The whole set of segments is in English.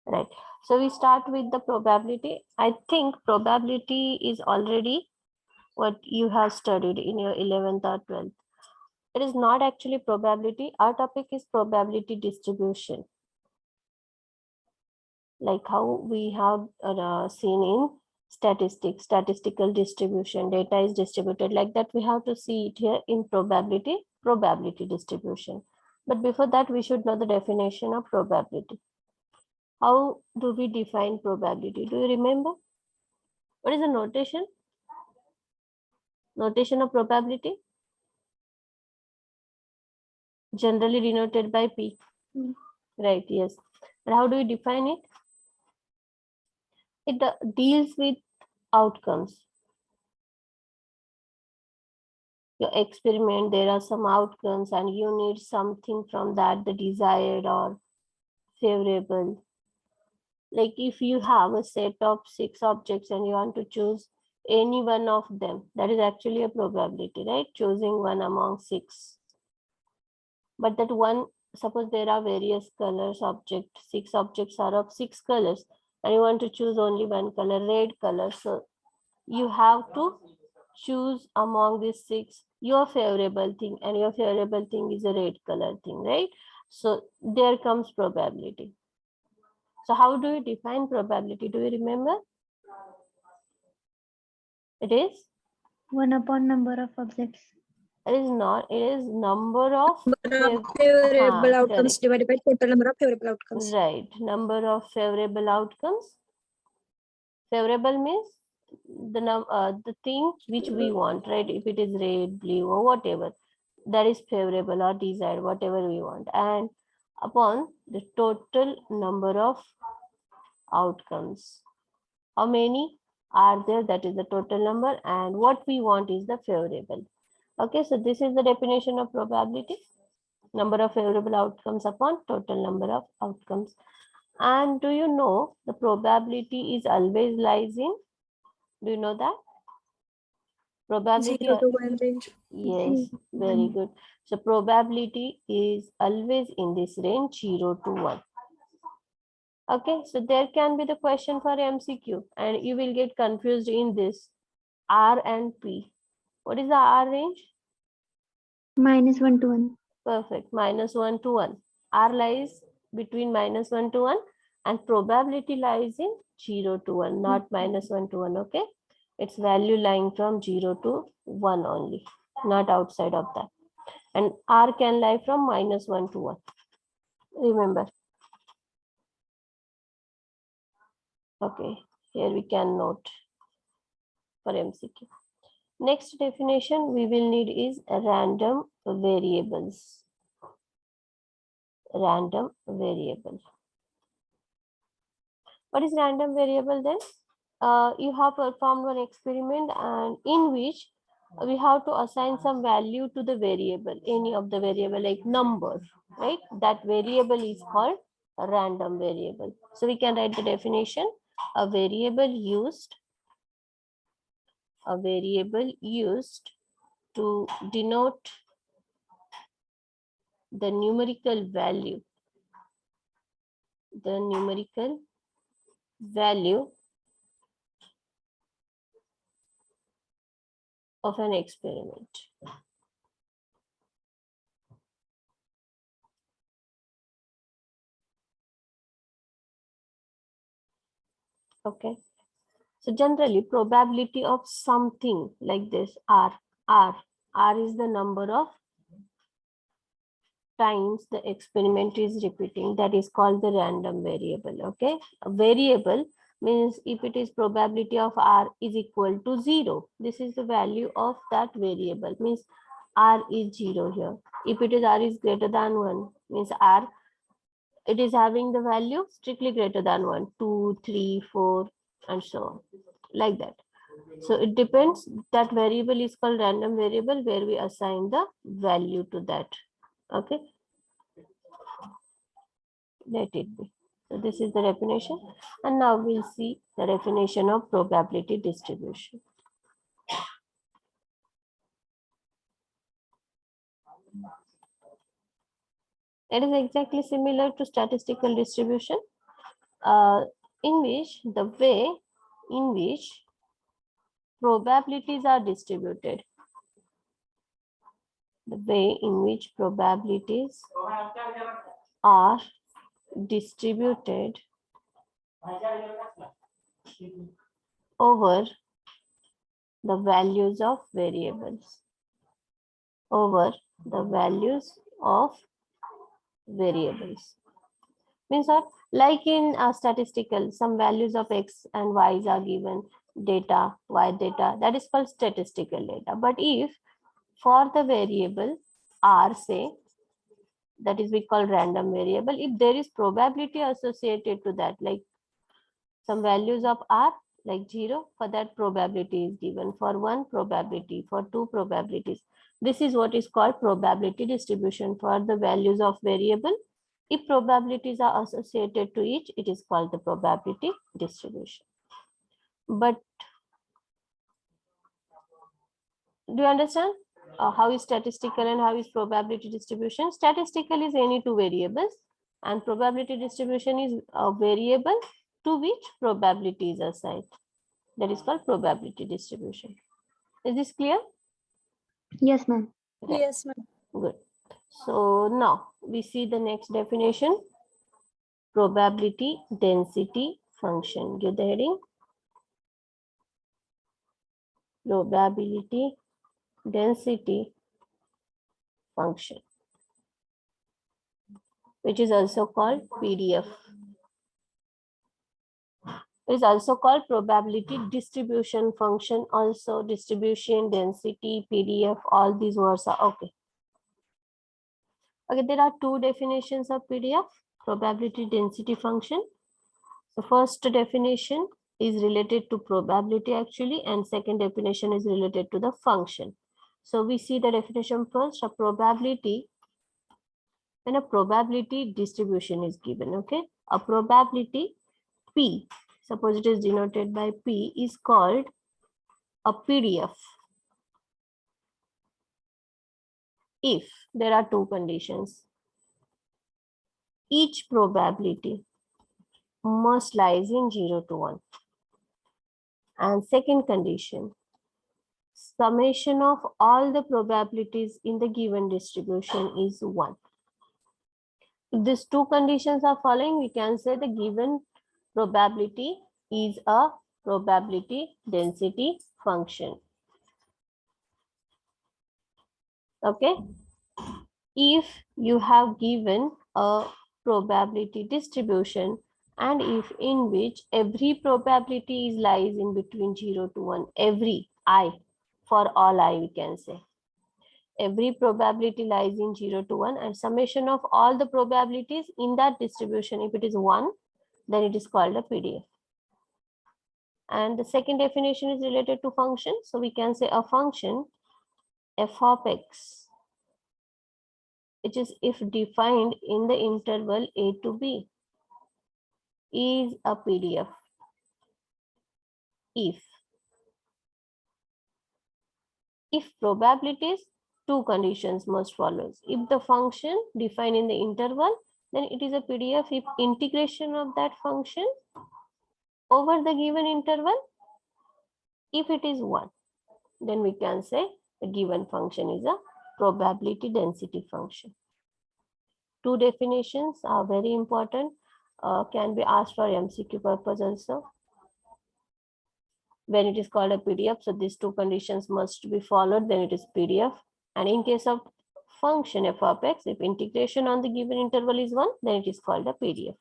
Right. So we start with the probability. I think probability is already what you have studied in your 11th or 12th. It is not actually probability. Our topic is probability distribution. Like how we have seen in statistics, statistical distribution, data is distributed like that. We have to see it here in probability distribution. But before that, we should know the definition of probability. How do we define probability? Do you remember? What is the notation? Notation of probability? Generally denoted by P. Right, yes. And how do we define it? It deals with outcomes. Your experiment, there are some outcomes and you need something from that, the desired or favorable. Like if you have a set of 6 objects and you want to choose any one of them, that is actually a probability, right? Choosing one among 6. But that one, suppose there are various colors object, 6 objects are of 6 colors and you want to choose only one color, red color. So you have to choose among these 6 your favorable thing, and your favorable thing is a red color thing, right? So there comes probability. So how do we define probability? Do you remember? It is 1 upon number of objects. it is not, it is number of favorable outcomes correct. divided by total number of favorable outcomes. Right, number of favorable outcomes. Favorable means the thing which we want, right? If it is red, blue, or whatever, that is favorable or desired, whatever we want, and upon the total number of outcomes. How many are there? That is the total number, and what we want is the favorable. Okay, so this is the definition of probability: number of favorable outcomes upon total number of outcomes. And do you know the probability is always lies in? Do you know that? Probability. 0 to 1 range. Yes, very good. So probability is always in this range 0 to 1. Okay, so there can be the question for MCQ and you will get confused in this R and P. What is the R range? -1 to 1. Perfect, -1 to 1. R lies between -1 to 1 and probability lies in 0 to 1, not -1 to 1, okay? Its value lying from 0 to 1 only, not outside of that. And R can lie from -1 to 1. Remember. Okay, here we can note for MCQ. Next definition we will need is random variables. Random variable. What is random variable then? You have performed one experiment and in which we have to assign some value to the variable, any of the variable like number, right? That variable is called a random variable. So we can write the definition: a variable used to denote the numerical value of an experiment. Okay. So generally probability of something like this R is the number of times the experiment is repeating. That is called the random variable. Okay. A variable means if it is probability of R is equal to 0, this is the value of that variable, means R is 0 here. If it is R is greater than 1, means R, it is having the value strictly greater than 1, 2, 3, 4, and so on, like that. So it depends. That variable is called random variable where we assign the value to that. Okay. Let it be. So this is the definition. And now we'll see the definition of probability distribution. It is exactly similar to statistical distribution. in which the way in which probabilities are distributed. The way in which probabilities are distributed over the values of variables. Over the values of variables. Means what? Like in statistical, some values of x and y's are given, data, y data, that is called statistical data. But if for the variable r, say, that is we call random variable, if there is probability associated to that, like some values of r, like 0, for that probability is given, for 1 probability, for 2 probabilities. This is what is called probability distribution for the values of variable. If probabilities are associated to each, it is called the probability distribution. But do you understand how is statistical and how is probability distribution? Statistical is any two variables, and probability distribution is a variable to which probability is assigned. That is called probability distribution. Is this clear? Yes, ma'am. Right. Yes, ma'am. Good. So now we see the next definition. Probability density function. Give the heading. Probability density function, which is also called PDF. It is also called probability distribution function, also distribution, density, PDF, all these words are okay. Okay, there are two definitions of PDF, probability density function. The first definition is related to probability actually, and second definition is related to the function. So we see the definition first. A probability, when a probability distribution is given, okay, a probability P, suppose it is denoted by P, is called a PDF if there are two conditions. Each probability must lies in 0 to 1. And second condition, summation of all the probabilities in the given distribution is 1. If these two conditions are following, we can say the given probability is a probability density function. Okay. If you have given a probability distribution and if in which every probability is lies in between 0 to 1, every I, for all I we can say. Every probability lies in 0 to 1 and summation of all the probabilities in that distribution, if it is 1, then it is called a PDF. And the second definition is related to function. So we can say a function f of x, which is if defined in the interval a to b, is a PDF if probabilities, two conditions must follow. If the function defined in the interval, then it is a PDF if integration of that function over the given interval, if it is 1, then we can say the given function is a probability density function. Two definitions are very important, can be asked for MCQ purpose also. When it is called a PDF, so these two conditions must be followed, then it is PDF. And in case of function f of x, if integration on the given interval is 1, then it is called a PDF.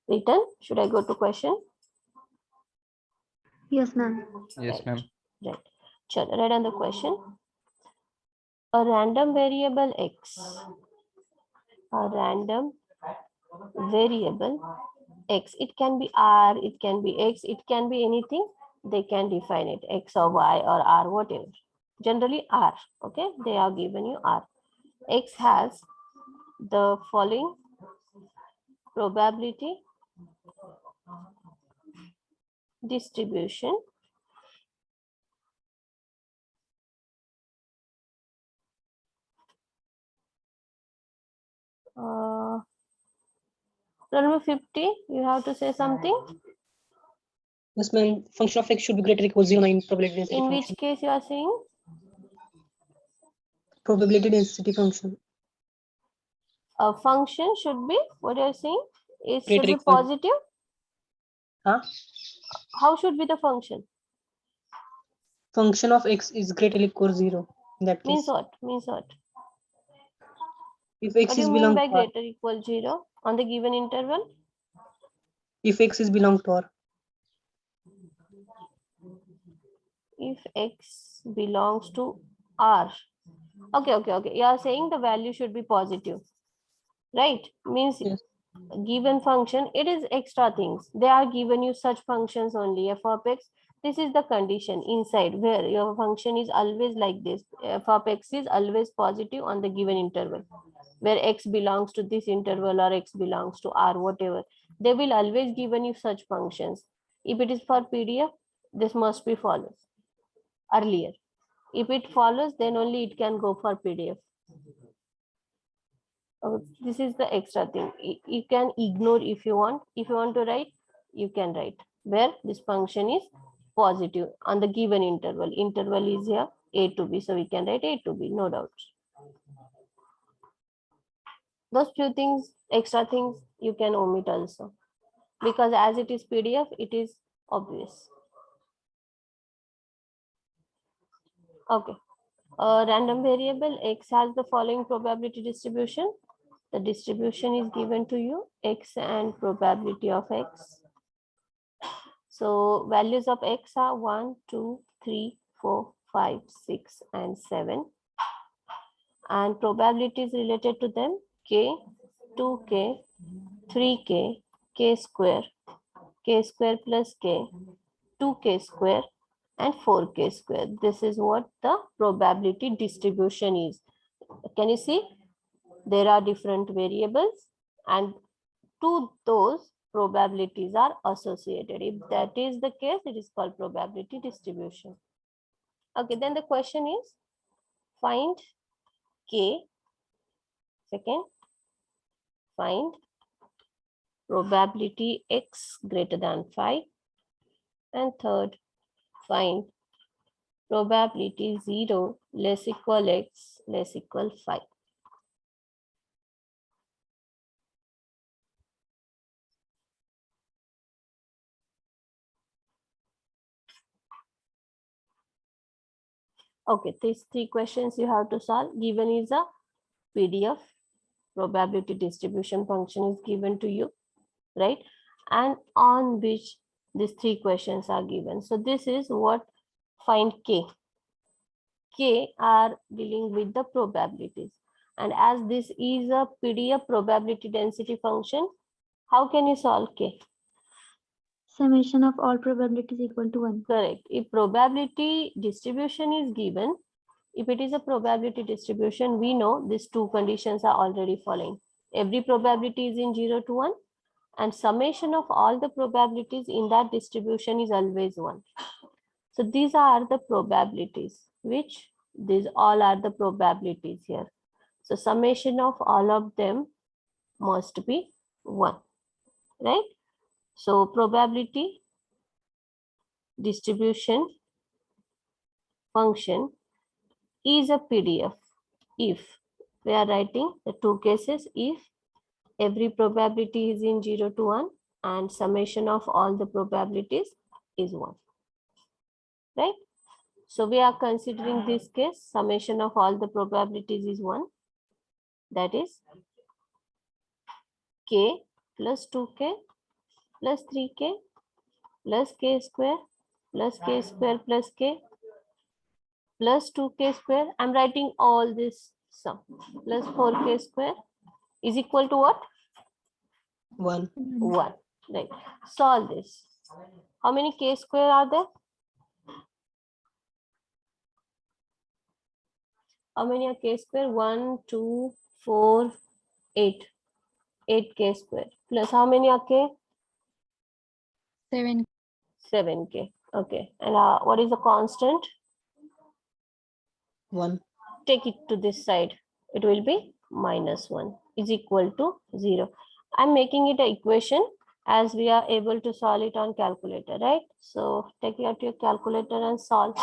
Written? Should I go to question? Yes, ma'am. Yes, ma'am. Right. Chalo, write on the question. A random variable x, a random variable x, it can be r, it can be x, it can be anything, they can define it, x or y or r, whatever. Generally r, okay, they are given you r. X has the following probability distribution Roll number 50, you have to say something. Yes, ma'am. Function of x should be greater or equal to 0 in probability density In function. which case you are saying? Probability density function. A function should be, what you are saying? It should Greater be equal- positive. Huh? How should be the function? Function of x is greater or equal to 0 in that Means case. what? Means what? If x What do is you mean belong by to R, greater equal 0 on the given interval? if x is belong to R, If x belongs to R. Okay. You are saying the value should be positive, right? Means yes. given function, it is extra things. They are given you such functions only. F of x, this is the condition inside where your function is always like this. F of x is always positive on the given interval, where x belongs to this interval or x belongs to R, whatever. They will always given you such functions. If it is for PDF, this must be follows earlier. If it follows, then only it can go for PDF. This is the extra thing. You can ignore if you want. If you want to write, you can write where this function is positive on the given interval. Interval is here a to b, so we can write a to b, no doubts. Those few things, extra things, you can omit also, because as it is PDF, it is obvious. Okay. A random variable x has the following probability distribution. The distribution is given to you, x and probability of x. So values of x are 1, 2, 3, 4, 5, 6, and 7. And probabilities related to them, k, 2k, 3k, k square plus k, 2k square, and 4k square. This is what the probability distribution is. Can you see? There are different variables, and to those probabilities are associated. If that is the case, it is called probability distribution. Okay, then the question is find k. Second, find probability x greater than 5. And third, find probability 0 less equal x less equal 5. Okay, these three questions you have to solve. Given is a PDF, probability distribution function is given to you, right? And on which these three questions are given. So this is what find k. K are dealing with the probabilities. And as this is a PDF probability density function, how can you solve k? Summation of all probabilities equal to 1. Correct. If probability distribution is given, if it is a probability distribution, we know these two conditions are already following. Every probability is in 0 to 1, and summation of all the probabilities in that distribution is always 1. So these are the probabilities, which these all are the probabilities here. So summation of all of them must be 1, right? So probability distribution function is a PDF if we are writing the two cases, if every probability is in 0 to 1 and summation of all the probabilities is 1, right? So we are considering this case, summation of all the probabilities is 1, that is k plus 2k plus 3k plus k square plus k square plus k plus 2k square. I'm writing all this sum plus 4k square is equal to what? 1. 1. Right. Solve this. How many k square are there? How many are k square? 1, 2, 4, 8. 8k square. Plus how many are k? 7. 7k. Okay. And what is the constant? 1. Take it to this side. It will be minus 1 is equal to 0. I'm making it an equation as we are able to solve it on calculator, right? So take out your calculator and solve.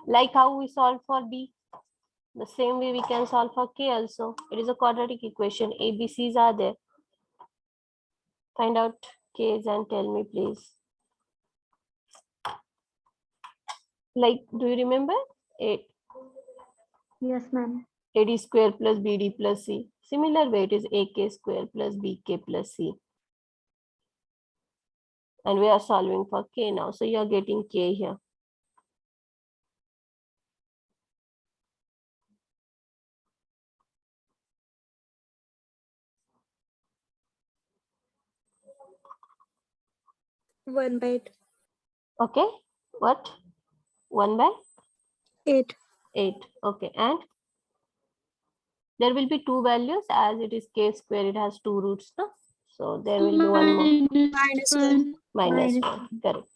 Like how we solved for B, the same way we can solve for K also. It is a quadratic equation. A, B, C's are there. Find out K's and tell me, please. Like, do you remember? 8. Yes, ma'am. AD square plus BD plus C. Similar way, it is AK square plus BK plus C. And we are solving for K now. So you are getting K here. One by 8. Okay. What? 1 by 8. 8. Okay. And there will be two values as it is K square. It has two roots. No? So there will be one more. Minus 1. Minus Minus 1. Correct.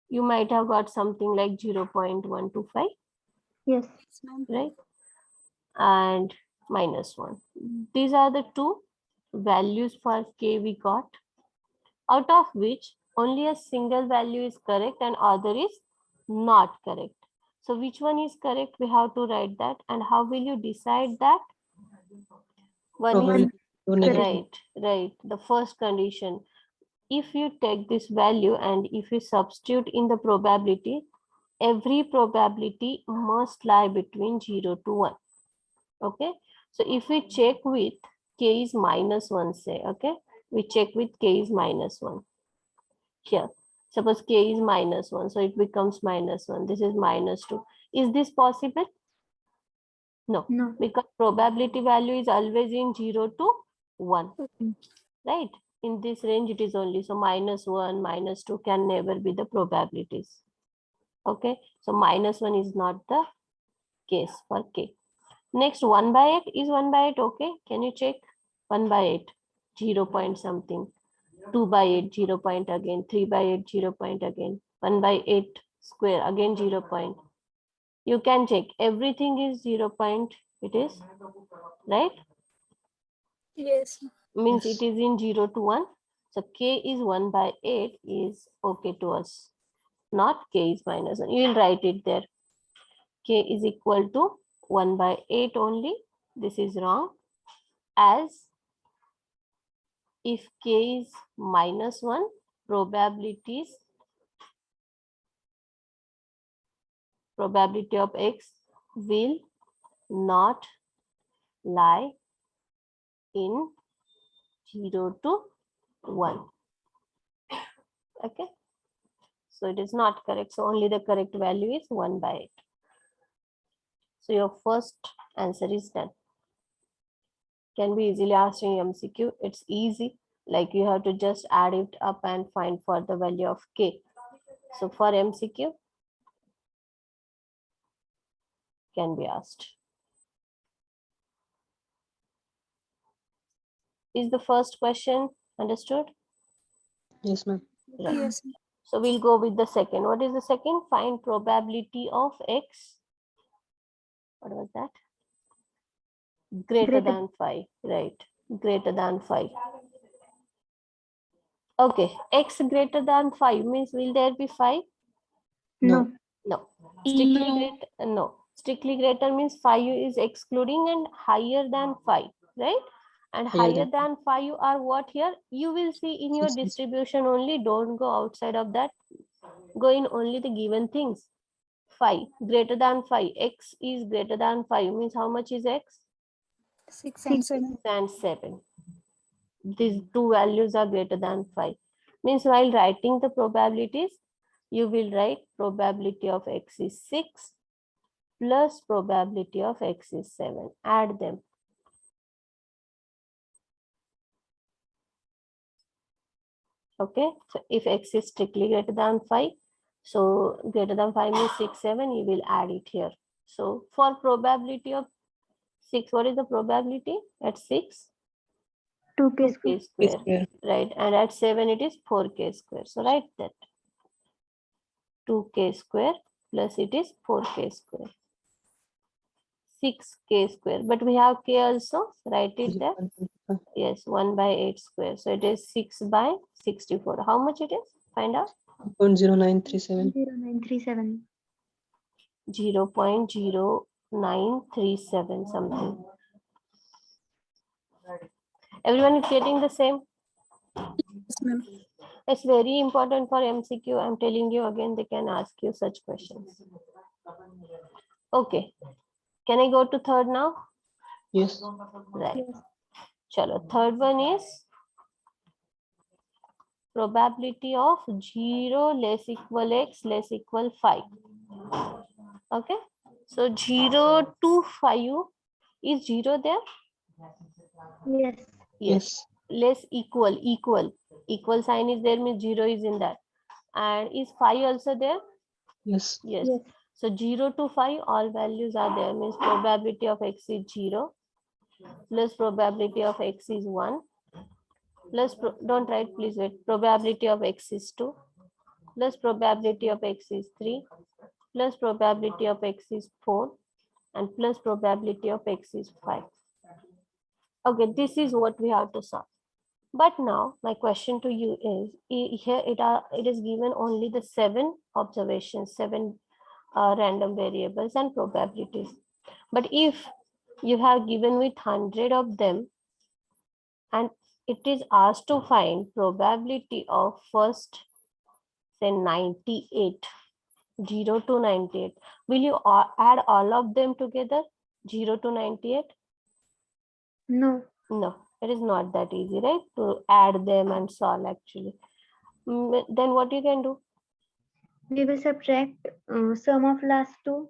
You might have got something like 0.125. Yes. Right? And minus 1. These are the two values for K we got, out of which only a single value is correct and other is not correct. So which one is correct? We have to write that. And how will you decide that? One is Probability to negative. right. The first condition. If you take this value and if you substitute in the probability, every probability must lie between 0 to 1. Okay. So if we check with K is minus 1, say, okay, we check with K is minus 1. Here, suppose K is minus 1, so it becomes minus 1. This is minus 2. Is this possible? No, No. because probability value is always in 0 to 1, right? In this range, it is only, so minus 1, minus 2 can never be the probabilities. Okay, so minus 1 is not the case for K. Next, 1 by 8 is 1 by 8. Okay, can you check? 1 by 8, 0 point something. 2 by 8, 0 point again. 3 by 8, 0 point again. 1 by 8 square, again 0 point. You can check. Everything is 0 point. It is, right? Yes. Means Yes. it is in 0 to 1. So K is 1 by 8 is okay to us. Not K is minus 1. You will write it there. K is equal to 1 by 8 only. This is wrong. As if K is minus 1, probability of X will not lie in 0 to 1. Okay. So it is not correct. So only the correct value is 1 by 8. So your first answer is done. Can be easily asked in MCQ. It's easy. Like you have to just add it up and find for the value of K. So for MCQ, can be asked. Is the first question understood? Yes, ma'am. Right. Yes. So we'll go with the second. What is the second? Find probability of X. What was that? Greater Greater. than 5, right? Greater than 5. Okay, X greater than 5 means will there be 5? No. No. Strictly greater, no. Strictly greater means 5 is excluding and higher than 5, right? And higher than 5 are what here? You will see in your 6. distribution only. Don't go outside of that. Go in only the given things. 5 greater than 5. X is greater than 5 means how much is X? 6 and 7. 6 and 7. These two values are greater than 5. Means while writing the probabilities, you will write probability of X is 6 plus probability of X is 7. Add them. Okay, so if X is strictly greater than 5, so greater than 5 means 6, 7, you will add it here. So for probability of 6, what is the probability at 6? 2K square. 2K square, right? And at 7, it is 4K square. So write that. 2K square plus it is 4K square. 6k square, but we have k also, write it there. 1.5. Yes, 1 by 8 square. So it is 6 by 64. How much it is? Find out. 0.0937. 0937. 0.0937 something. Everyone is getting the same? Yes, ma'am. It's very important for MCQ. I'm telling you again, they can ask you such questions. Okay. Can I go to third now? Yes. Right. Yes. Chalo. Third one is probability of 0 less equal x less equal 5. Okay. So 0 to 5 is 0 there? Yes. Yes. Less equal sign is there, means 0 is in that. And is 5 also there? Yes. Yes. Yes. So 0 to 5 all values are there, means probability of x is 0 plus probability of x is 1 plus don't write, please wait, probability of x is 2 plus probability of x is 3 plus probability of x is 4 and plus probability of x is 5. Okay, this is what we have to solve. But now my question to you is, here it is given only the 7 observations, 7 random variables and probabilities. But if you have given with 100 of them and it is asked to find probability of first, say 98, 0 to 98, will you add all of them together, 0 to 98? No. No, it is not that easy, right? To add them and solve actually. Then what you can do? We will subtract sum of last two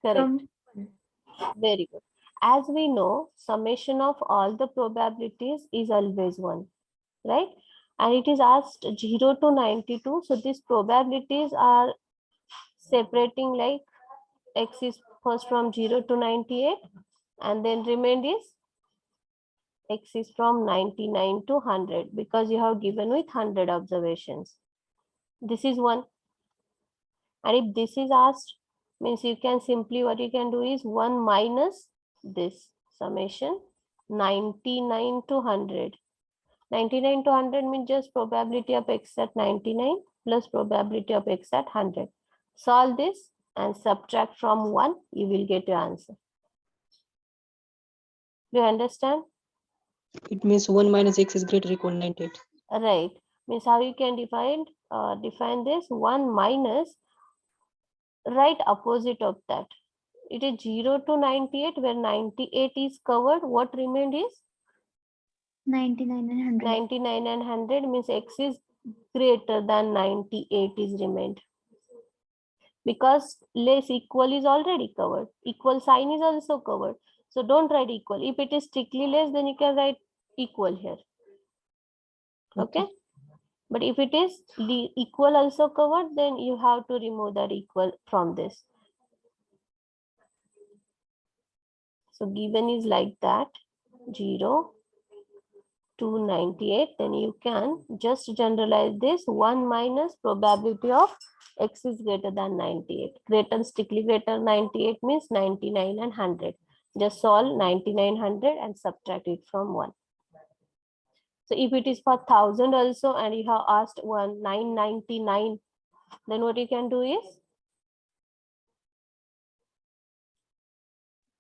Correct. from Very good. As we know, summation of all the probabilities is always 1, right? And it is asked 0 to 92. So these probabilities are separating, like x is first from 0 to 98 and then remained is x is from 99 to 100 because you have given with 100 observations. This is 1. And if this is asked, means you can simply, what you can do is 1 minus this summation 99 to 100. 99 to 100 means just probability of x at 99 plus probability of x at 100. Solve this and subtract from 1, you will get your answer. Do you understand? It means 1 minus x is greater or equal to 98. Right. Means how you can define this 1 minus right opposite of that. It is 0 to 98 where 98 is covered. What remained is 99 and 100. 99 and 100 means x is greater than 98 is remained. Because less equal is already covered. Equal sign is also covered. So don't write equal. If it is strictly less, then you can write equal here. Okay. But if it is the equal also covered, then you have to remove that equal from this. So given is like that, 0 to 98, then you can just generalize this 1 minus probability of x is greater than 98. Greater, strictly greater 98 means 99 and 100. Just solve 99, 100 and subtract it from 1. So if it is for 1000 also and you have asked 999, then what you can do is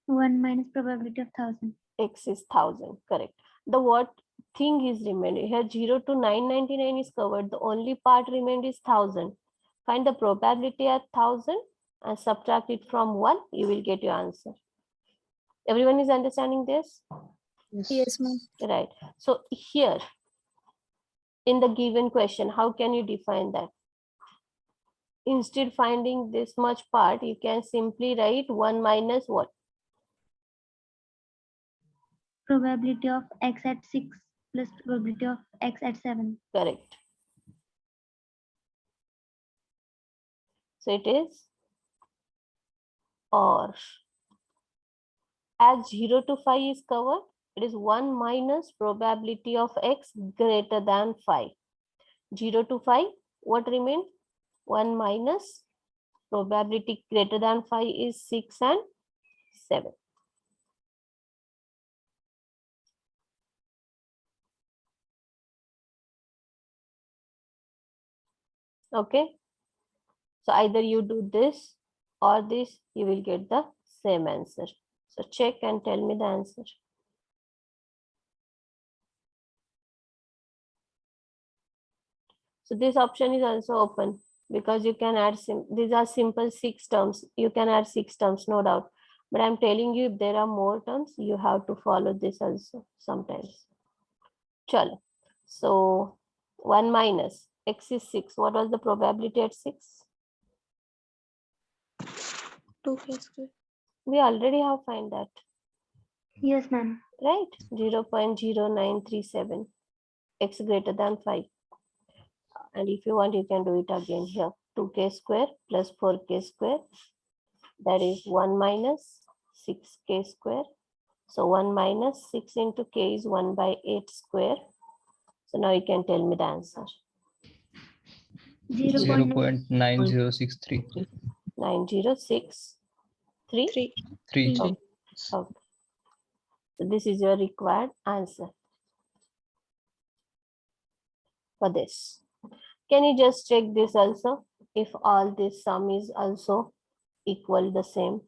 1 minus probability of 1000. x is 1000, correct. The what thing is remaining here, 0 to 999 is covered. The only part remained is 1000. Find the probability at 1000 and subtract it from 1, you will get your answer. Everyone is understanding this? Yes, ma'am. Right. So here in the given question, how can you define that? Instead finding this much part, you can simply write 1 minus what? Probability of x at 6 plus probability of x at 7. Correct. So it is or. As 0 to 5 is covered, it is 1 minus probability of x greater than 5. 0 to 5, what remains? 1 minus probability greater than 5 is 6 and 7. Okay, so either you do this or this, you will get the same answer. So check and tell me the answer. So this option is also open because you can add, these are simple 6 terms. You can add 6 terms, no doubt. But I'm telling you, if there are more terms, you have to follow this also sometimes. Chalo. So 1 minus x is 6. What was the probability at 6? 2k square. We already have find that, Yes, ma'am. right? 0.0937, x greater than 5. And if you want, you can do it again here. 2k square plus 4k square, that is 1 minus 6k square. So 1 minus 6 into k is 1 by 8 square. So now you can tell me the answer. 0.9. 0.9063. 9063. 3. 3. Okay. Okay. So this is your required answer for this. Can you just check this also? If all this sum is also equal the same,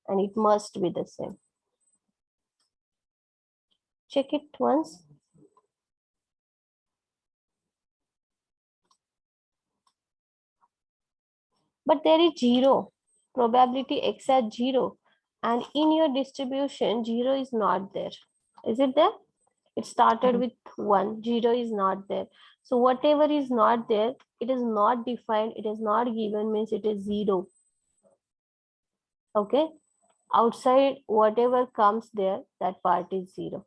and it must be the same. Check it once. But there is 0, probability x at 0, and in your distribution 0 is not there. Is it there? It started with 1, 0 is not there. So whatever is not there, it is not defined, it is not given, means it is 0. Okay, outside whatever comes there, that part is 0.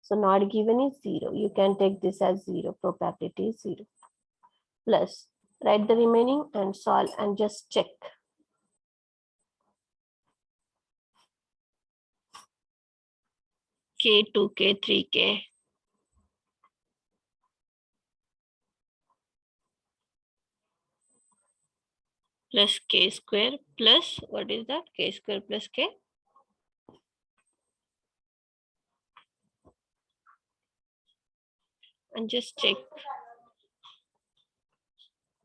So not given is 0. You can take this as 0, probability is 0. Plus, write the remaining and solve and just check. K, 2k, 3k. Plus k square plus, what is that? K square plus k. And just check.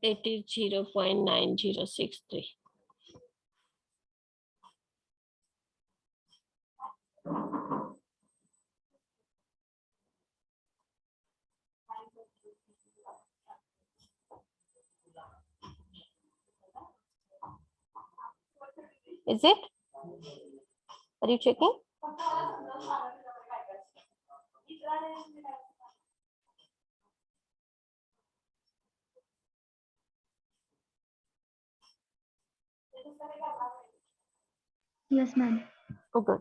It is 0.9063. Is it? Are you checking? Yes, ma'am. Oh, good.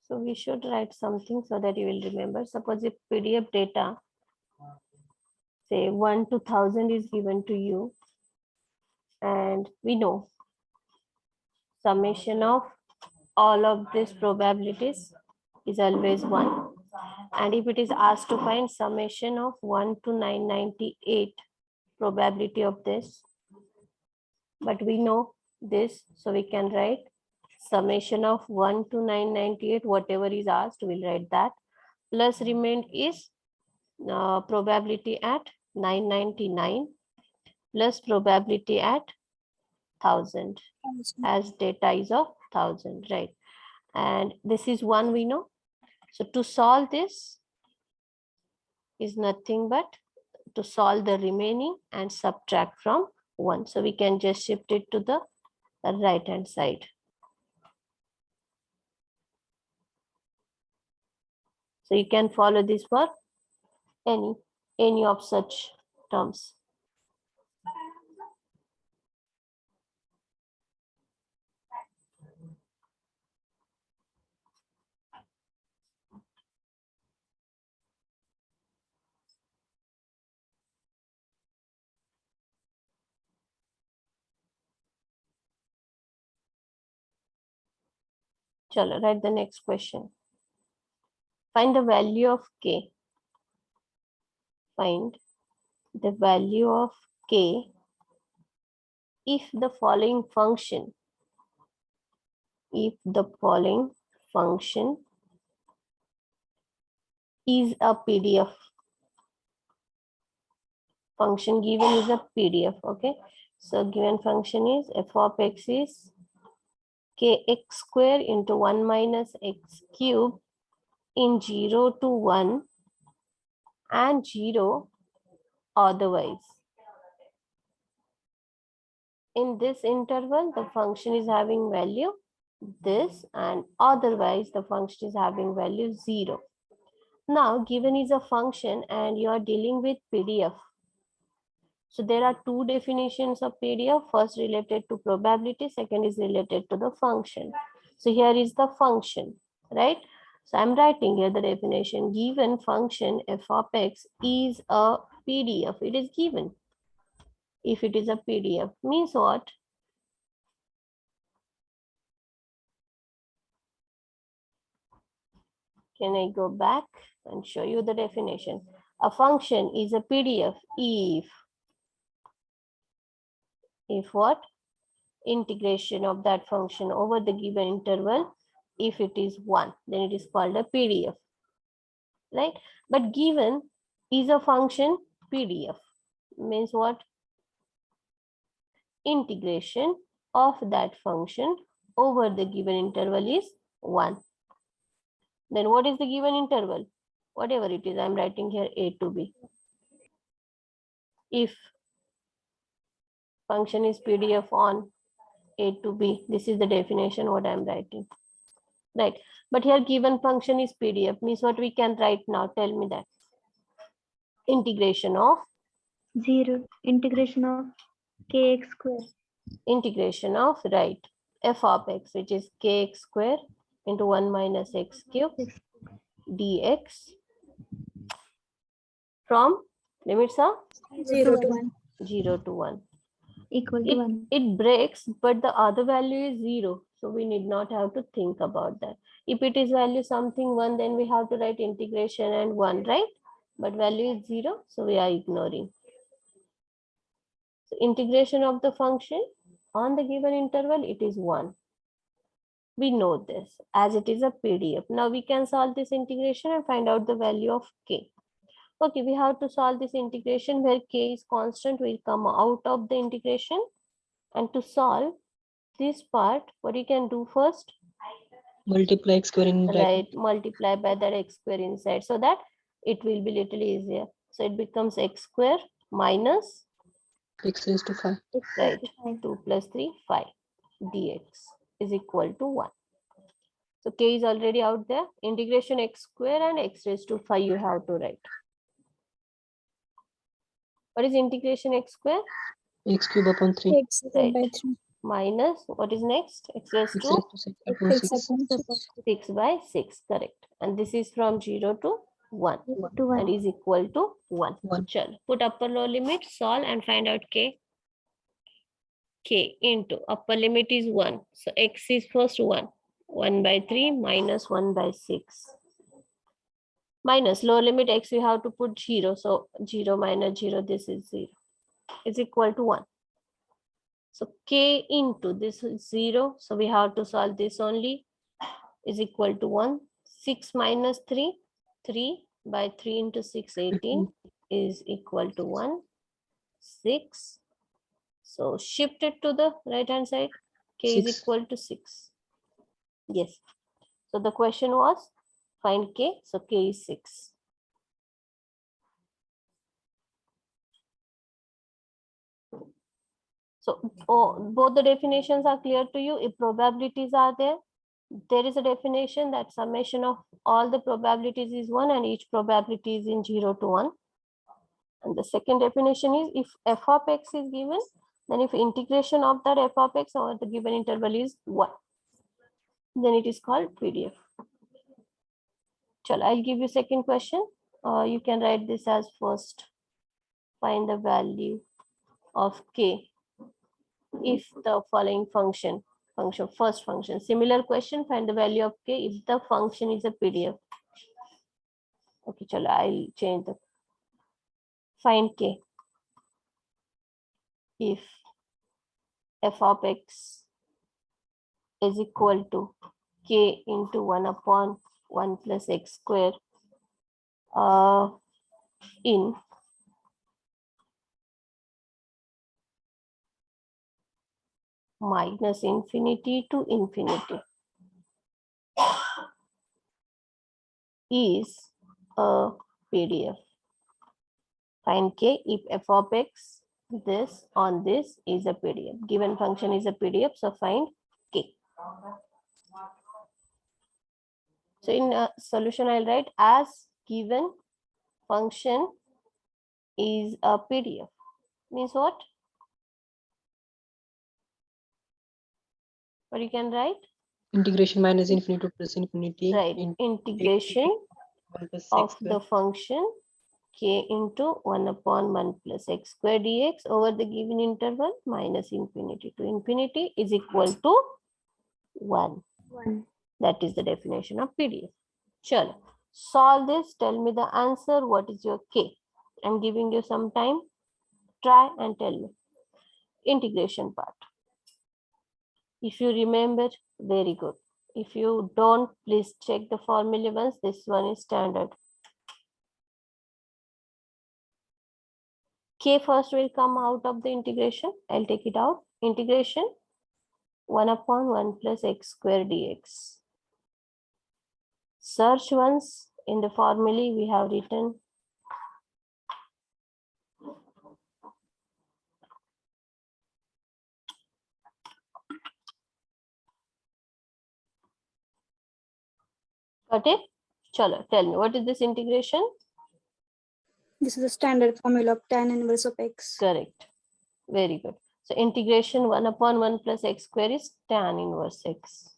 So we should write something so that you will remember. Suppose if PDF data, say 1 to 1000 is given to you, and we know summation of all of these probabilities is always 1. And if it is asked to find summation of 1 to 998 probability of this, but we know this, so we can write summation of 1 to 998, whatever is asked, we'll write that. Plus remained is probability at 999 plus probability at 1000, as data is of 1000, right? And this is 1 we know. So to solve this is nothing but to solve the remaining and subtract from 1. So we can just shift it to the right hand side. So you can follow this for any of such terms. Chalo, write the next question. Find the value of k. Find the value of k if the following function if the following function is a PDF. Function given is a PDF. Okay, so given function is f of x is kx square into 1 minus x cube in 0 to 1 and 0 otherwise. In this interval, the function is having value this, and otherwise the function is having value 0. Now, given is a function and you are dealing with PDF. So there are two definitions of PDF. First related to probability, second is related to the function. So here is the function, right? So I'm writing here the definition. Given function f of x is a PDF. It is given. If it is a PDF, means what? Can I go back and show you the definition? A function is a PDF if what? Integration of that function over the given interval, if it is 1, then it is called a PDF, right? But given is a function PDF, means what? Integration of that function over the given interval is 1. Then what is the given interval? Whatever it is, I'm writing here a to b. If function is PDF on a to b, this is the definition what I'm writing, right? But here given function is PDF, means what we can write now? Tell me that. Integration of 0 integration of kx square. integration of, right, f of x, which is kx square into 1 minus x cube dx from limits of 0 to 1. 0 to 1. Equal to 1. It breaks, but the other value is 0. So we need not have to think about that. If it is value something 1, then we have to write integration and 1, right? But value is 0, so we are ignoring. So integration of the function on the given interval, it is 1. We know this as it is a PDF. Now we can solve this integration and find out the value of k. Okay, we have to solve this integration where k is constant. We'll come out of the integration. And to solve this part, what you can do first? Multiply x square in bracket. Right, multiply by that x square inside, so that it will be little easier. So it becomes x square minus X raised to 5. right 2 plus 3 5 dx is equal to 1. So k is already out there. Integration x square and x raised to 5 you have to write. What is integration x square? X cube upon 3. X divided by Right. 3. Minus what is next? X raised X to raised to 6 upon X 6. upon 6. 6 by 6, correct. And this is from 0 to 1 To 1. and is equal to 1. 1. Chal, put upper lower limit, solve and find out k. K into upper limit is 1. So x is first 1. 1 by 3 minus 1 by 6. Minus lower limit x, we have to put 0. So 0 minus 0, this is 0. Is equal to 1. So k into this is 0. So we have to solve this only. Is equal to 1. 6 minus 3. 3 by 3 into 6, 18 is equal to 1. 6. So shift it to the right hand side. K is 6. equal to 6. Yes. So the question was find k. So k is 6. So both the definitions are clear to you. If probabilities are there, there is a definition that summation of all the probabilities is 1 and each probability is in 0 to 1. And the second definition is if f of x is given, then if integration of that f of x over the given interval is 1, then it is called PDF. Chalo, I'll give you second question. You can write this as first. Find the value of k if the following first function. Similar question, find the value of k if the function is a PDF. Okay, chalo, I'll change the find k if f of x is equal to k into 1 upon 1 plus x square in minus infinity to infinity is a PDF. Find k if f of x this on this is a PDF. Given function is a PDF, so find k. So in a solution, I'll write as given function is a PDF. Means what? What you can write? Integration minus infinity to plus infinity. Right. Integration 1 plus x of square. the function k into 1 upon 1 plus x square dx over the given interval minus infinity to infinity is equal to 1. 1. That is the definition of PDF. Chalo. Solve this. Tell me the answer. What is your k? I'm giving you some time. Try and tell me. Integration part. If you remember, very good. If you don't, please check the formula once. This one is standard. K first will come out of the integration. I'll take it out. Integration 1 upon 1 plus x square dx. Search once in the formula we have written. Got it? Chalo, tell me, what is this integration? This is the standard formula of tan inverse of x. Correct. Very good. So integration 1 upon 1 plus x square is tan inverse x.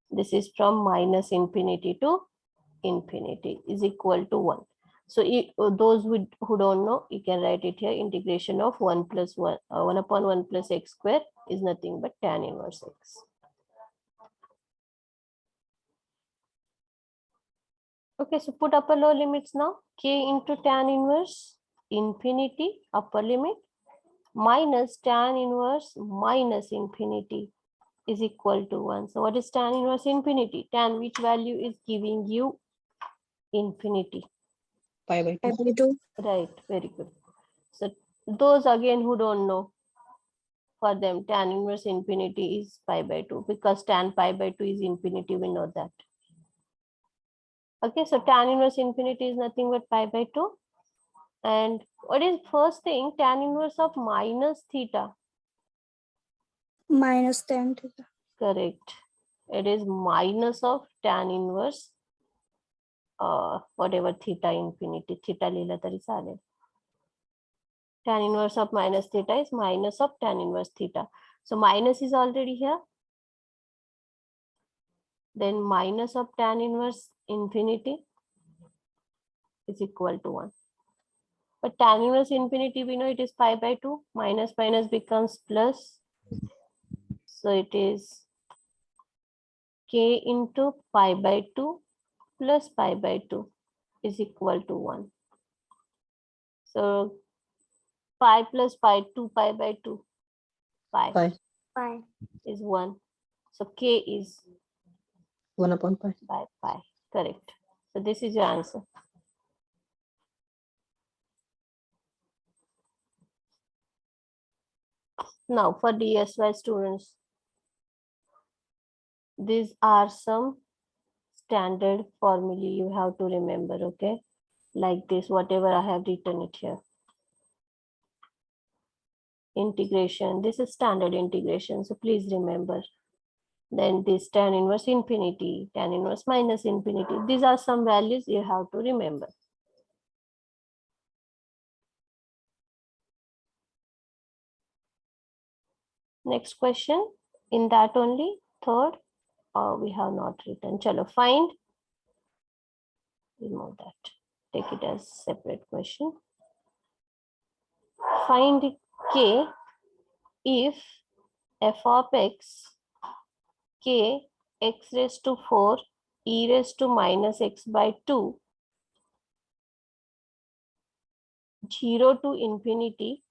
This is from minus infinity to infinity is equal to 1. So those who don't know, you can write it here. Integration of 1 plus 1, 1 upon 1 plus x square is nothing but tan inverse x. Okay, so put upper lower limits now. K into tan inverse infinity upper limit minus tan inverse minus infinity is equal to 1. So what is tan inverse infinity? Tan, which value is giving you infinity? Pi by 2. Pi by 2. Right, very good. So those again who don't know, for them tan inverse infinity is pi by 2 because tan pi by 2 is infinity, we know that. Okay, so tan inverse infinity is nothing but pi by 2. And what is first thing? Tan inverse of minus theta. Minus tan theta. Correct. It is minus of tan inverse whatever theta infinity. Theta lila tari चालेल. Tan inverse of minus theta is minus of tan inverse theta. So minus is already here. Then minus of tan inverse infinity is equal to 1. But tan inverse infinity, we know it is pi by 2. Minus minus becomes plus. So it is k into pi by 2 plus pi by 2 is equal to 1. So pi plus pi, 2 pi by 2, pi Pi. is 1. So k is 1 upon pi. by pi. Correct. So this is your answer. Now for DSY students, these are some standard formulae you have to remember, okay? Like this, whatever I have written it here. Integration, this is standard integration, so please remember. Then this tan inverse infinity, tan inverse minus infinity. These are some values you have to remember. Next question, in that only, third, we have not written. Chalo, find, remove that, take it as separate question. Find k if f of x, k, x raised to 4, e raised to minus x by 2, 0 to infinity,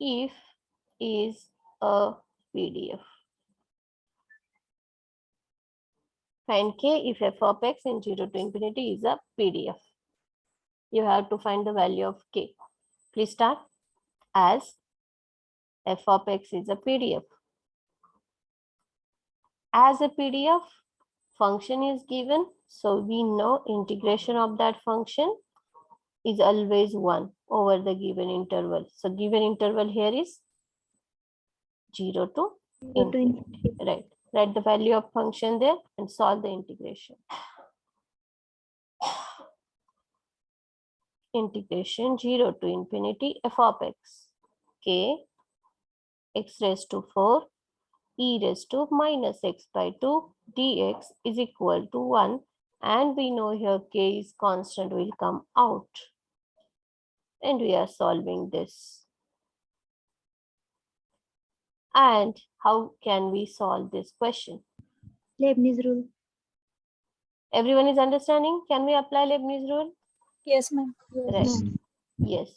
if is a PDF. Find k if f of x in 0 to infinity is a PDF. You have to find the value of k. Please start. As f of x is a PDF. As a PDF, function is given, so we know integration of that function is always 1 over the given interval. So given interval here is 0 to 0 to infinity. Right. Write the value of function there and solve the integration. Integration 0 to infinity f of x, k, x raised to 4, e raised to minus x by 2 dx is equal to 1. And we know here k is constant, will come out. And we are solving this. And how can we solve this question? Leibniz rule. Everyone is understanding? Can we apply Leibniz rule? Yes, ma'am. Right. Yes.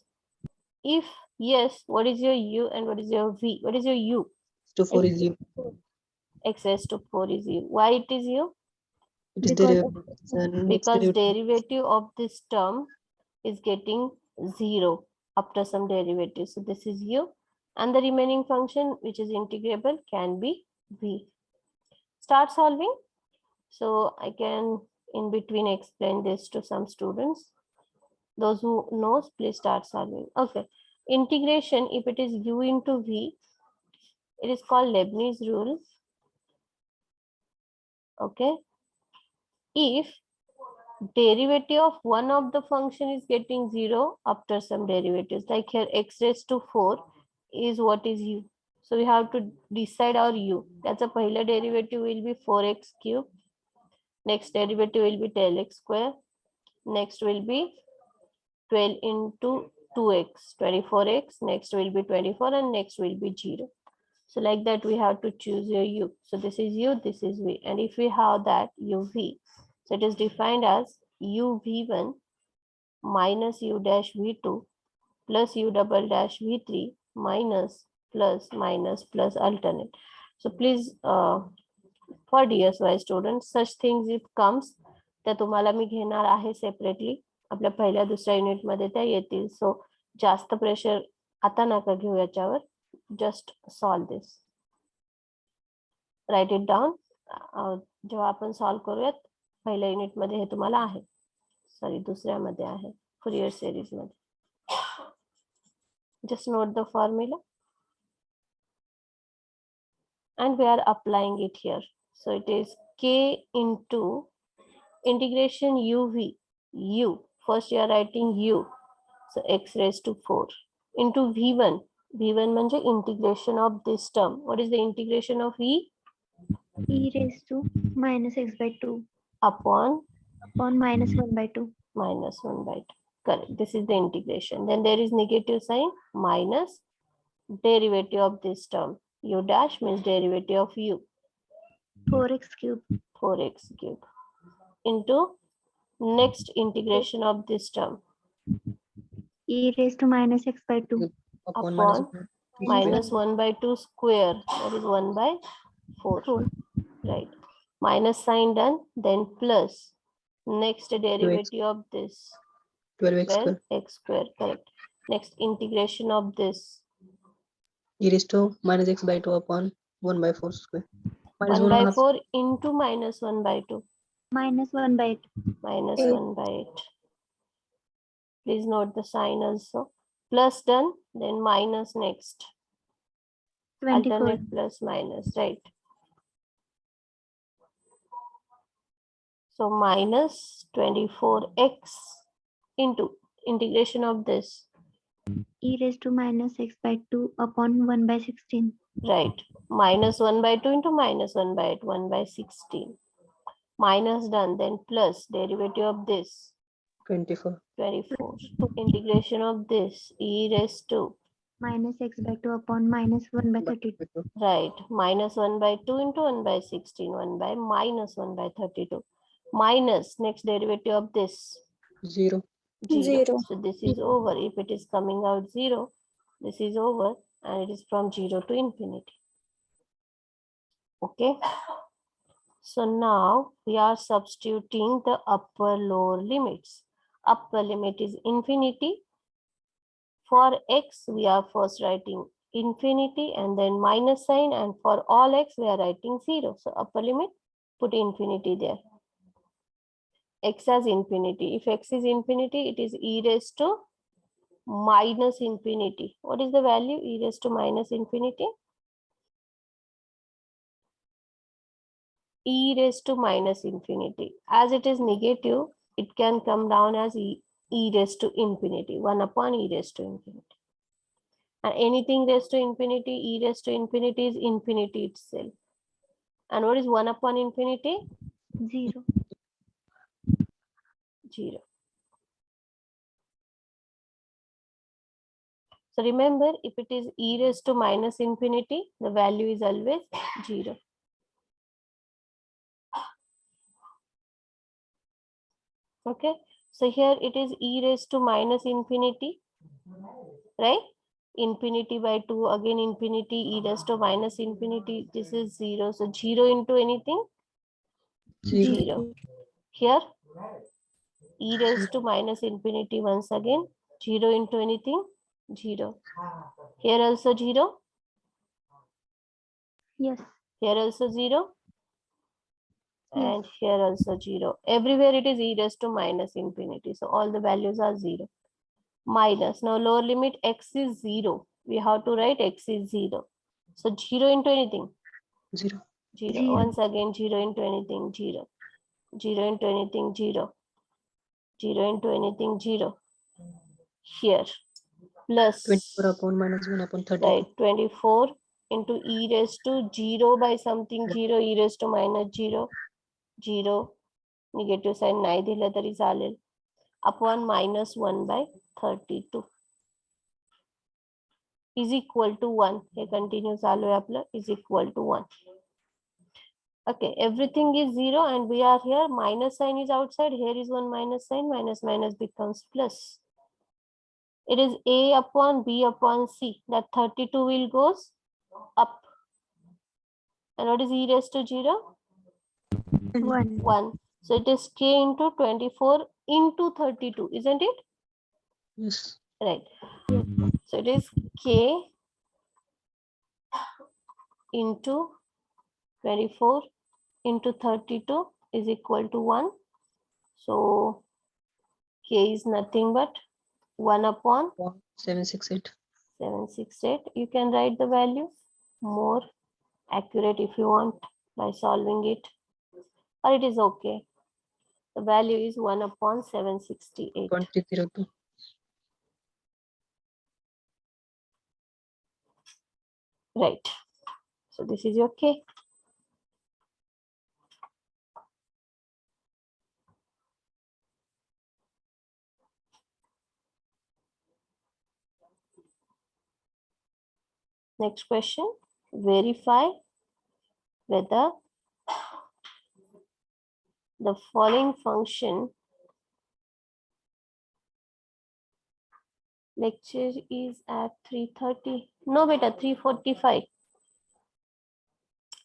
If yes, what is your u and what is your v? What is your u? To 4 is u. X raised to 4 is u. Why it is u? It is Because derivative. And its Because derivative. derivative of this term is getting 0 after some derivative. So this is u. And the remaining function, which is integrable, can be v. Start solving. So I can in between explain this to some students. Those who knows, please start solving. Okay. Integration, if it is u into v, it is called Leibniz rule. Okay. If derivative of one of the function is getting 0 after some derivatives, like here x raised to 4 is what is u. So we have to decide our u. That's a पहिला derivative will be 4x cube. Next derivative will be 10x square. Next will be 12 into 2x, 24x. Next will be 24 and next will be 0. So like that we have to choose your u. So this is u, this is v. And if we have that uv, so it is defined as u v1 minus u dash v2 plus u double dash v3 minus plus minus plus alternate. So please for DSY students, such things if comes त्या तुम्हाला मी घेणार आहे separately. आपल्या पहिल्या दुसऱ्या unit मध्ये त्या येतील. सो जास्त प्रेशर आता नका घेऊ याच्यावर. Just solve this. Write it down. जेव्हा आपण सॉल्व करूयात पहिल्या युनिट मध्ये हे तुम्हाला आहे. सॉरी दुसऱ्यामध्ये आहे फुरियर सिरीज मध्ये. Just note the formula and we are applying it here. So it is k into integration uv, u. First you are writing u. So x raised to 4 into v1. v1 म्हणजे integration of this term. What is the integration of e? e raised to minus x by 2 Upon minus 1 by 2. minus 1 by 2. Correct. This is the integration. Then there is negative sign minus derivative of this term. U dash means derivative of u. 4x cube 4x cube into next integration of this term e raised to minus x by 2 Upon minus 1 by 2 square, that is 1 by 4. Right. Minus sign done, then plus next derivative of this 12x square. 12x square. Correct. Next integration of this E raised to minus x by 2 upon 1 by 4 square. Minus 1 by 1.5. 4 into minus 1 by 2 minus 1 by 8. minus 8. 1 by 8. Please note the sign also. Plus done, then minus next. 24 Alternate plus minus, right? So minus 24x into integration of this, e raised to minus x by 2 upon 1 by 16. right? Minus 1 by 2 into minus 1 by 8, 1 by 16. Minus done, then plus derivative of this, 24. 24. Integration of this, e raised to, Minus x by 2 upon minus 1 by 32. right? Minus 1 by 2 into 1 by 16, 1 by minus 1 by 32. Minus next derivative of this, 0. 0. So this is over. If it is coming out 0, this is over and it is from 0 to infinity. Okay. So now we are substituting the upper lower limits. Upper limit is infinity. For x, we are first writing infinity and then minus sign, and for all x, we are writing 0. So upper limit, put infinity there. X as infinity. If x is infinity, it is e raised to minus infinity. What is the value? E raised to minus infinity. E raised to minus infinity. As it is negative, it can come down as e raised to infinity. 1 upon e raised to infinity. And anything raised to infinity, e raised to infinity is infinity itself. And what is 1 upon infinity? 0. 0. So remember, if it is e raised to minus infinity, the value is always 0. Okay, so here it is e raised to minus infinity, right? Infinity by 2, again infinity, e raised to minus infinity, this is 0. So 0 into anything? 0. Here, e raised to minus infinity once again, 0 into anything? 0. Here also 0. Yes. Here also 0. Yes. And here also 0. Everywhere it is e raised to minus infinity. So all the values are 0. Minus. Now lower limit x is 0. We have to write x is 0. So 0 into anything? 0. 0. 0. Once again 0 into anything? 0. 0 into anything? 0. 0 into anything? 0. Here. Plus. 24 upon minus 1 upon 32. Right. 24 into e raised to 0 by something 0, e raised to minus 0. 0. Negative sign नाही दिलं तरी चालेल. Upon minus 1 by 32 is equal to 1. Hey continue चालू आहे आपलं, is equal to 1. Okay, everything is 0 and we are here. Minus sign is outside. Here is one minus sign. Minus minus becomes plus. It is a upon b upon c. That 32 will goes up. And what is e raised to 0? 1. 1. So it is k into 24 into 32, isn't it? Yes. Right. So it is k into 24 into 32 is equal to 1. So k is nothing but 1 upon 768. 768. You can write the value more accurate if you want by solving it, or it is okay. The value is 1 upon 768. 302. Right. So this is your k. Next question. Verify whether the following function lecture is at 3:30. No, beta, 3:45.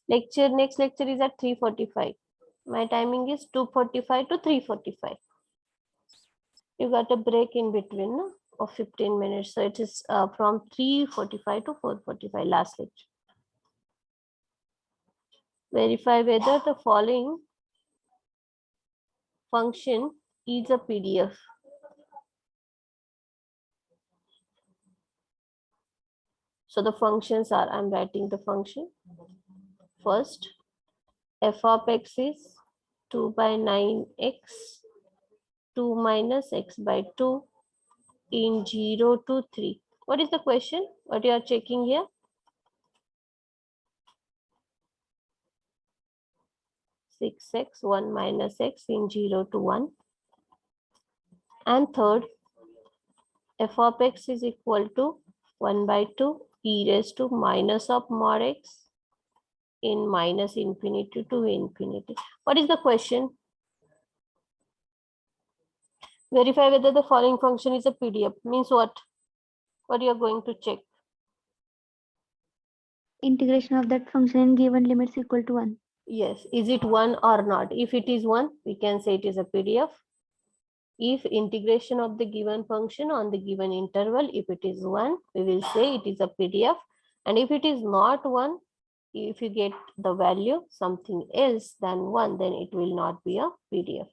Next lecture is at 3:45. My timing is 2:45 to 3:45. You got a break in between, no? Of 15 minutes. So it is from 3:45 to 4:45 last lecture. Verify whether the following function is a PDF. So the functions are, I'm writing the function. First, f of x is 2 by 9x, 2 minus x by 2 in 0 to 3. What is the question? What you are checking here? Six x, 1 minus x in 0 to 1. And third, f of x is equal to 1 by 2 e raised to minus of mod x in minus infinity to infinity. What is the question? Verify whether the following function is a PDF. Means what? What you are going to check? Integration of that function in given limits equal to 1. Yes, is it 1 or not? If it is 1, we can say it is a PDF. If integration of the given function on the given interval, if it is 1, we will say it is a PDF. And if it is not 1, if you get the value something else than 1, then it will not be a PDF.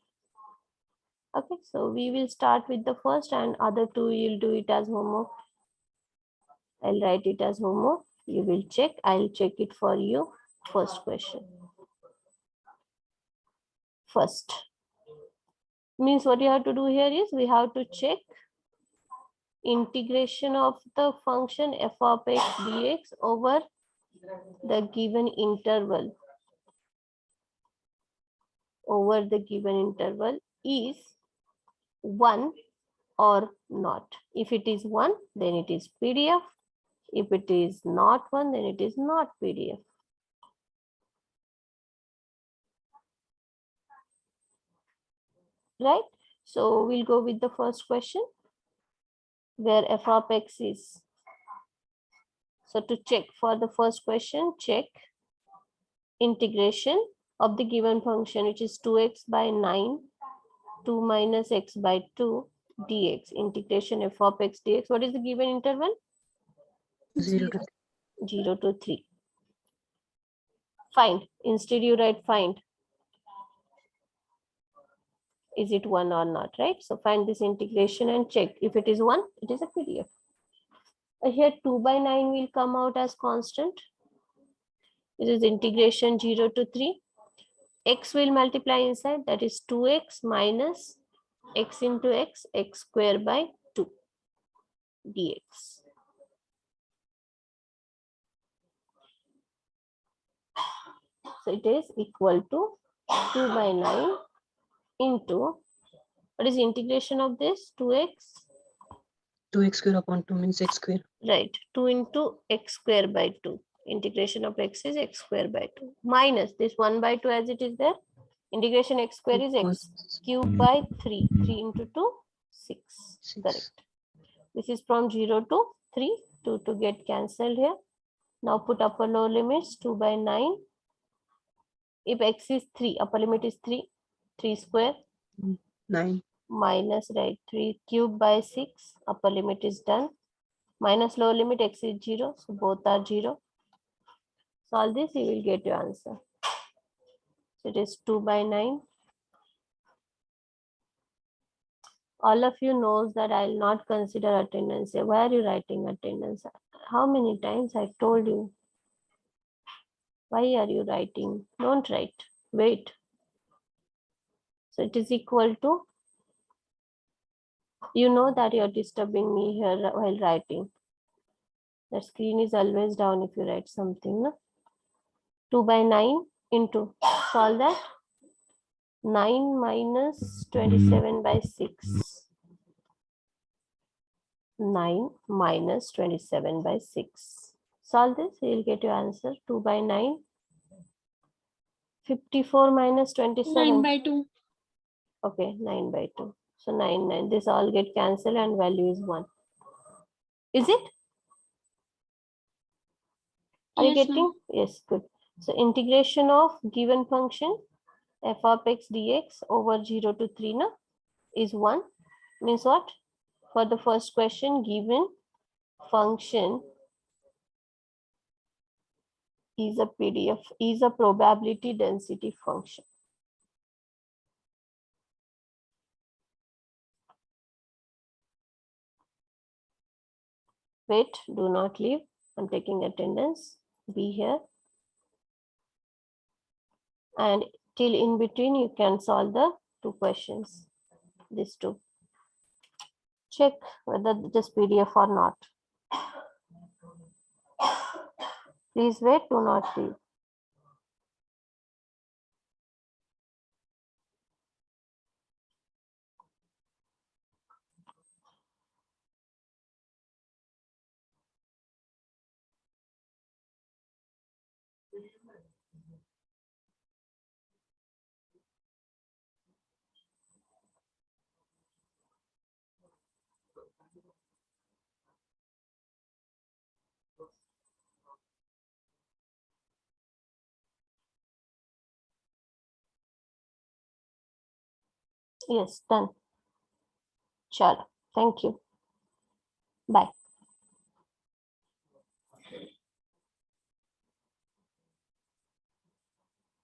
Okay, so we will start with the first, and other two you'll do it as homework. I'll write it as homework. You will check. I'll check it for you. First question. First. Means what you have to do here is we have to check integration of the function f of x dx over the given interval. Over the given interval is 1 or not. If it is 1, then it is PDF. If it is not 1, then it is not PDF. Right? So we'll go with the first question where f of x is. So to check for the first question, check integration of the given function, which is 2x by 9, 2 minus x by 2 dx. Integration f of x dx. What is the given interval? 0 to 0 to 3. Find. Instead you write find. Is it 1 or not, right? So find this integration and check. If it is 1, it is a PDF. Here 2 by 9 will come out as constant. This is integration 0 to 3. X will multiply inside, that is 2x minus x into x, x square by 2 dx. So it is equal to 2 by 9 into, what is the integration of this? 2x, 2x square upon 2 means x square. right, 2 into x square by 2. Integration of x is x square by 2 minus this 1 by 2 as it is there. Integration x square is x cube by 3. 3 into 2, 6. 6. Correct. This is from 0 to 3. 2 to get cancelled here. Now put upper lower limits 2 by 9. If x is 3, upper limit is 3. 3 square 9. minus, right, 3 cube by 6. Upper limit is done. Minus lower limit x is 0. So both are 0. Solve this, you will get your answer. So it is 2 by 9. All of you knows that I will not consider attendance. Why are you writing attendance? How many times I told you? Why are you writing? Don't write. Wait. So it is equal to, you know that you're disturbing me here while writing. The screen is always down if you write something. No? 2 by 9 into, solve that. 9 minus 27 by 6. 9 minus 27 by 6. Solve this, you will get your answer. 2 by 9. 54 minus 27. 9 by 2. Okay, 9 by 2. So 9, 9. This all get cancelled and value is 1. Is it? Are you Yes, getting? ma'am. Yes, good. So integration of given function f of x dx over 0 to 3 na, is 1. Means what? For the first question, given function is a PDF, is a probability density function. Wait, do not leave. I'm taking attendance. Be here. And till in between, you can solve the 2 questions. These 2. Check whether it is PDF or not. Please wait, do not leave. Yes, done. Chalo. Thank you. Bye.